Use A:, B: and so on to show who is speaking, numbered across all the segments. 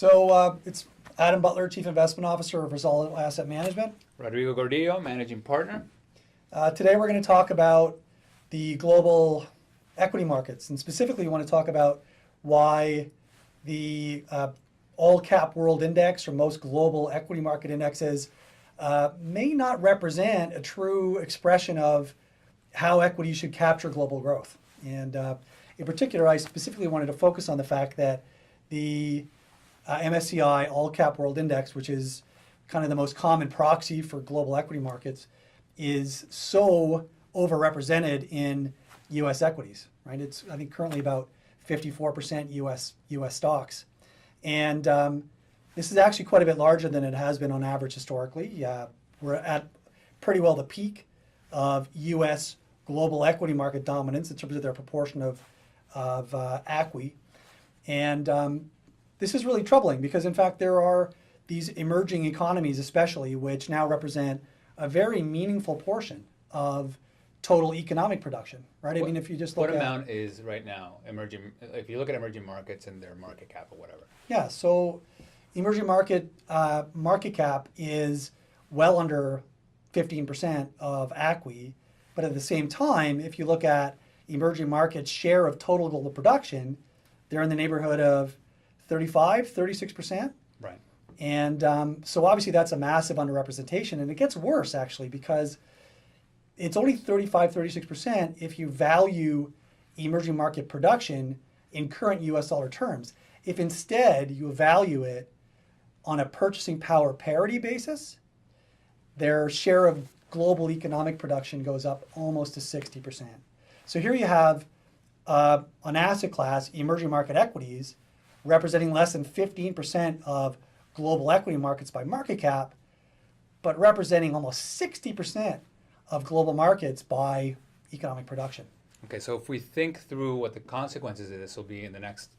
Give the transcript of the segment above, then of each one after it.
A: It's Adam Butler, Chief Investment Officer of Rizal Asset Management.
B: Rodrigo Gordillo, Managing Partner.
A: Today we're going to talk about the global equity markets, and specifically we want to talk about why the all-cap world index or most global equity market indexes may not represent a true expression of how equities should capture global growth. And in particular, I specifically wanted to focus on the fact that the MSCI All-Cap World Index, which is kind of the most common proxy for global equity markets, is so overrepresented in U.S. equities, right? It's, I think, currently about 54% U.S. stocks. And this is actually quite a bit larger than it has been on average historically. We're at pretty well the peak of U.S. global equity market dominance in terms of their proportion of ACWI. And this is really troubling because, in fact, there are these emerging economies especially, which now represent a very meaningful portion of total economic production, right? I mean, if you just look
B: at... What amount is right now emerging, if you look at emerging markets and their market cap or whatever?
A: Yeah, so emerging market cap is well under 15% of ACWI, but at the same time, if you look at emerging markets' share of total global production, they're in the neighborhood of 36%.
B: Right.
A: And so obviously that's a massive underrepresentation, and it gets worse actually because it's only 36% if you value emerging market production in current US dollar terms. If instead you value it on a purchasing power parity basis, their share of global economic production goes up almost to 60%. So here you have an asset class, emerging market equities, representing less than 15% of global equity markets by market cap, but representing almost 60% of global markets by economic production.
B: Okay, so if we think through what the consequences of this will be in the next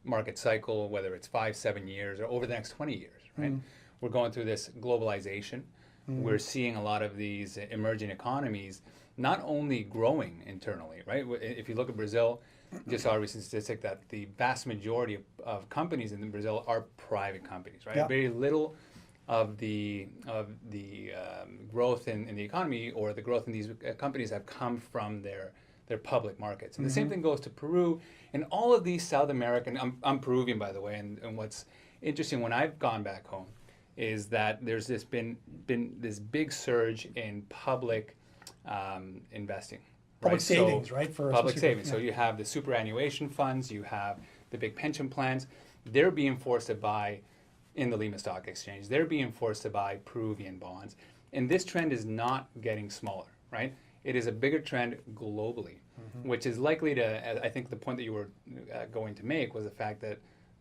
B: market cycle, whether it's 5-7 years or over the next 20 years, right? We're going through this globalization. We're seeing a lot of these emerging economies not only growing internally, right? If you look at Brazil, just saw a recent statistic that the vast majority of companies in Brazil are private companies, right?
A: Yeah.
B: Very little of the growth in the economy or the growth in these companies have come from their public markets. And the same thing goes to Peru and all of these South American, I'm Peruvian by the way, and what's interesting when I've gone back home is that there's been this big surge in public investing.
A: Public
B: right?
A: savings,
B: So,
A: right? For
B: public savings.
A: Yeah.
B: So you have the superannuation funds, you have the big pension plans. They're being forced to buy in the Lima Stock Exchange. They're being forced to buy Peruvian bonds. And this trend is not getting smaller, right? It is a bigger trend globally, which is likely to, I think the point that you were going to make was the fact that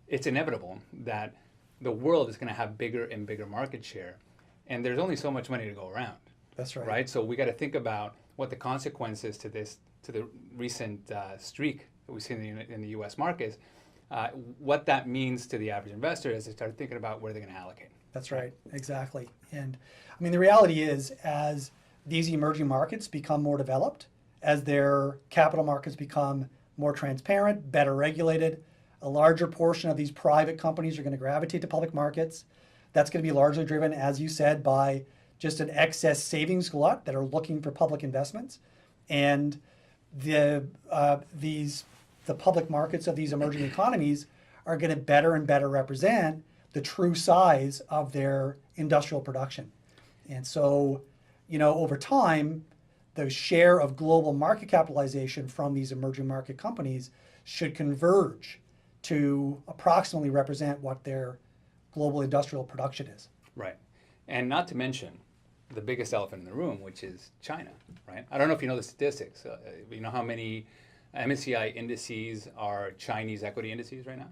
B: it's inevitable that the world is going to have bigger and bigger market share. And there's only so much money to go around.
A: That's right.
B: Right? So we got to think about what the consequences to the recent streak that we've seen in the U.S. markets, what that means to the average investor as they start thinking about where they're going to allocate.
A: That's right, exactly. And I mean, the reality is, as these emerging markets become more developed, as their capital markets become more transparent, better regulated, a larger portion of these private companies are going to gravitate to public markets. That's going to be largely driven, as you said, by just an excess savings glut that are looking for public investments. And the public markets of these emerging economies are going to better and better represent the true size of their industrial production. And so, over time, the share of global market capitalization from these emerging market companies should converge to approximately represent what their global industrial production is.
B: Right. And not to mention the biggest elephant in the room, which is China, right? I don't know if you know the statistics. You know how many MSCI indices are Chinese equity indices right now?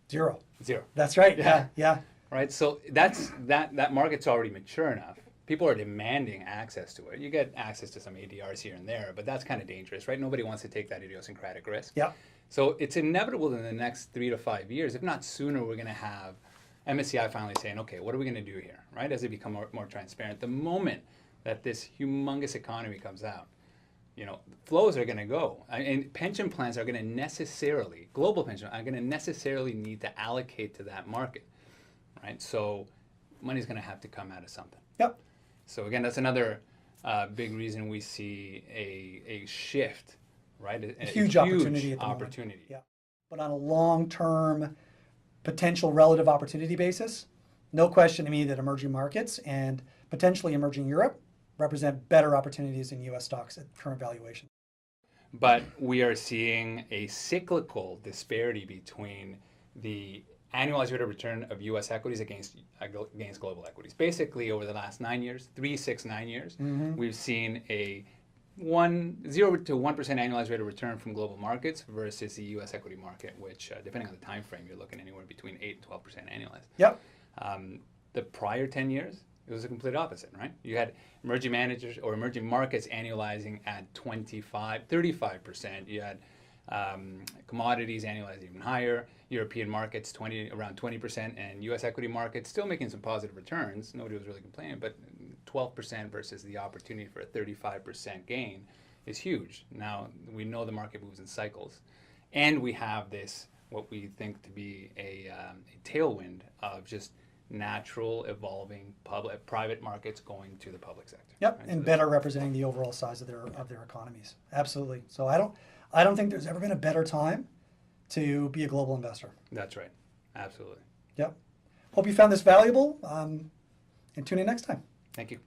A: Zero.
B: That's
A: right. Yeah.
B: Right. So that market's already mature enough. People are demanding access to it. You get access to some ADRs here and there, but that's kind of dangerous, right? Nobody wants to take that idiosyncratic risk.
A: Yeah.
B: So it's inevitable that in the next 3 to 5 years, if not sooner, we're going to have MSCI finally saying, okay, what are we going to do here, right? As they become more transparent. The moment that this humongous economy comes out, flows are going to go. And pension plans are going to necessarily, global pension are going to necessarily need to allocate to that market, right? So money's going to have to come out of something.
A: Yep.
B: So again, that's another big reason we see a shift, right?
A: A huge opportunity at the moment. Yeah. But on a long-term potential relative opportunity basis, no question to me that emerging markets and potentially emerging Europe represent better opportunities than U.S. stocks at current valuation.
B: But we are seeing a cyclical disparity between the annualized rate of return of U.S. equities against global equities. Basically, over the last 9 years, 3, 6, 9 years, we've seen a 0 to 1% annualized rate of return from global markets versus the U.S. equity market, which, depending on the time frame, you're looking anywhere between 8 and 12% annualized.
A: Yep.
B: The prior 10 years, it was a complete opposite, right? You had emerging managers or emerging markets annualizing at 35%. You had commodities annualizing even higher. European markets around 20%, and U.S. equity markets still making some positive returns. Nobody was really complaining, but 12% versus the opportunity for a 35% gain is huge. Now we know the market moves in cycles, and we have this what we think to be a tailwind of just natural evolving private markets going to the public sector.
A: Yep,
B: right?
A: and better representing the overall size of their economies. Absolutely. So I don't think there's ever been a better time to be a global investor.
B: That's right. Absolutely.
A: Yep. Hope you found this valuable, and tune in next time.
B: Thank you.